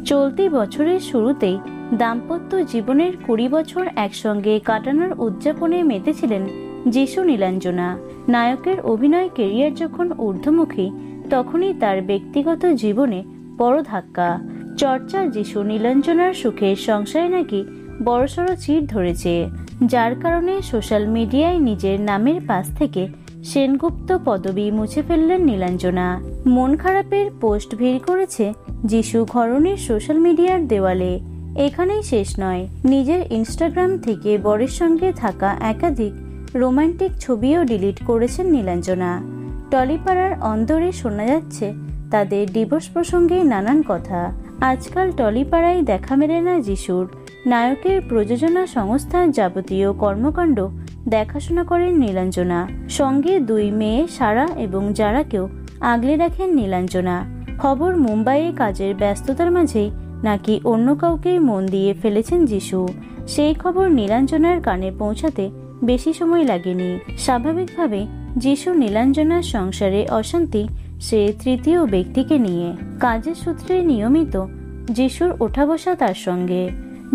চলতি বছরের শুরুতেই দাম্পত্য জীবনের 20 বছর একসঙ্গে কাটানোর উদযাপনে মেতেছিলেন যিশু নীলাঞ্জনা। নায়কের অভিনয় কেরিয়ার যখন ঊর্ধ্বমুখী, তখনই তার ব্যক্তিগত জীবনে বড় ধাক্কা। চর্চা যিশু নীলাঞ্জনার সুখের সংসারে নাকি বড়সড় চিড় ধরেছে, যার কারণে সোশ্যাল মিডিয়ায় নিজের নামের পাশ থেকে সেনগুপ্ত পদবি মুছে ফেললেন নীলাঞ্জনা। মন খারাপের পোস্ট ভিড় করেছে যিশু ঘরণীর সোশ্যাল মিডিয়ার দেওয়ালে। এখানেই শেষ নয়, নিজের ইনস্টাগ্রাম থেকে বরের সঙ্গে থাকা একাধিক রোমান্টিক ছবিও ডিলিট করেছেন নীলাঞ্জনা। টলিপাড়ার অন্দরে শোনা যাচ্ছে তাদের ডিভোর্স প্রসঙ্গে নানান কথা। আজকাল টলিপাড়ায় দেখা মেলে না যিশুর। নায়কের প্রযোজনা সংস্থার যাবতীয় কর্মকাণ্ড দেখাশোনা করেন নীলাঞ্জনা। সঙ্গে 2 মেয়ে সারা এবং যারাকেও আগলে রাখেন নীলাঞ্জনা। খবর, মুম্বাইয়ে কাজের ব্যস্ততার মাঝেই নাকি অন্য কাউকে মন দিয়ে ফেলেছেন যিশু। সেই খবর নীলাঞ্জনার কানে পৌঁছাতে বেশি সময় লাগেনি। স্বাভাবিকভাবে যিশু নীলাঞ্জনার সংসারে অশান্তি সে তৃতীয় ব্যক্তিকে নিয়ে। কাজের সূত্রে নিয়মিত যিশুর ওঠা বসা তার সঙ্গে,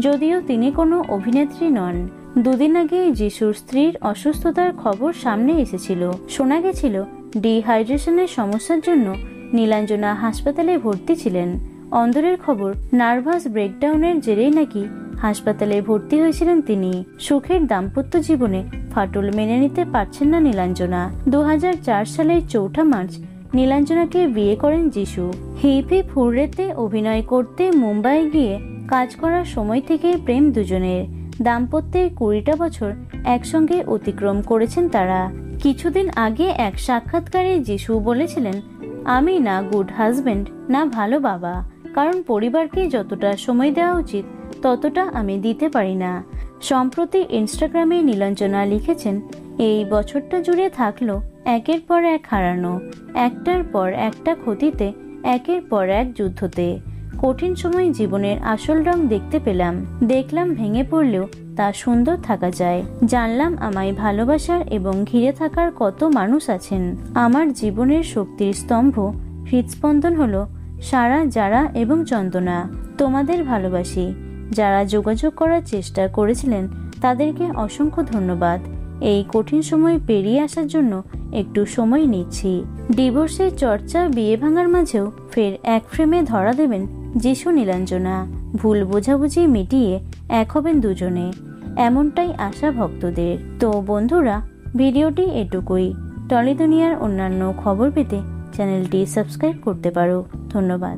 যদিও তিনি কোনো অভিনেত্রী নন। 2 দিন আগে যিশুর স্ত্রীর অসুস্থতার খবর সামনে এসেছিল। শোনা গেছিল ডিহাইড্রেশনের সমস্যার জন্য নীলাঞ্জনা হাসপাতালে ভর্তি ছিলেন। অন্দরের খবর, নার্ভাস ব্রেকডাউনের জেরেই নাকি হাসপাতালে ভর্তি হয়েছিলেন তিনি। সুখের দাম্পত্য জীবনে ফাটল মেনে নিতে পারছেন না নীলাঞ্জনা। 2004 সালের 4 মার্চ নীলাঞ্জনাকে বিয়ে করেন যিশু। হিপ হিপ হুররেতে অভিনয় করতে মুম্বাই গিয়ে কাজ করার সময় থেকে প্রেম দুজনের। দাম্পত্যের 20টা বছর একসঙ্গে অতিক্রম করেছেন তারা। কিছুদিন আগে এক সাক্ষাৎকারে যিশু বলেছিলেন, আমি না গুড হাজবেন্ড, না ভালো বাবা, কারণ পরিবারকে যতটা সময় দেওয়া উচিত ততটা আমি দিতে পারি না। সম্প্রতি ইনস্টাগ্রামে নীলাঞ্জনা লিখেছেন, এই বছরটা জুড়ে থাকলো একের পর এক হারানো, একটার পর একটা ক্ষতিতে, একের পর এক যুদ্ধতে। কঠিন সময় জীবনের আসল রং দেখতে পেলাম। দেখলাম ভেঙে পড়লেও তা সুন্দর থাকা যায়। জানলাম আমায় ভালোবাসার এবং ঘিরে থাকার কত মানুষ আছেন। আমার জীবনের শক্তির স্তম্ভ, হৃদস্পন্দন হলো সারা, যারা এবং চন্দনা। তোমাদের ভালোবাসি। যারা যোগাযোগ করার চেষ্টা করেছিলেন তাদেরকে অসংখ্য ধন্যবাদ। এই কঠিন সময় পেরিয়ে আসার জন্য একটু সময় নিচ্ছি। ডিভোর্সের চর্চা, বিয়ে ভাঙার মাঝেও ফের এক ফ্রেমে ধরা দেবেন যিশু নীলাঞ্জনা। ভুল বোঝাবুঝি মিটিয়ে এক হবেন দুজনে, এমনটাই আশা ভক্তদের। তো বন্ধুরা, ভিডিওটি এটুকুই। টলি দুনিয়ার অন্যান্য খবর পেতে চ্যানেলটি সাবস্ক্রাইব করতে পারো। ধন্যবাদ।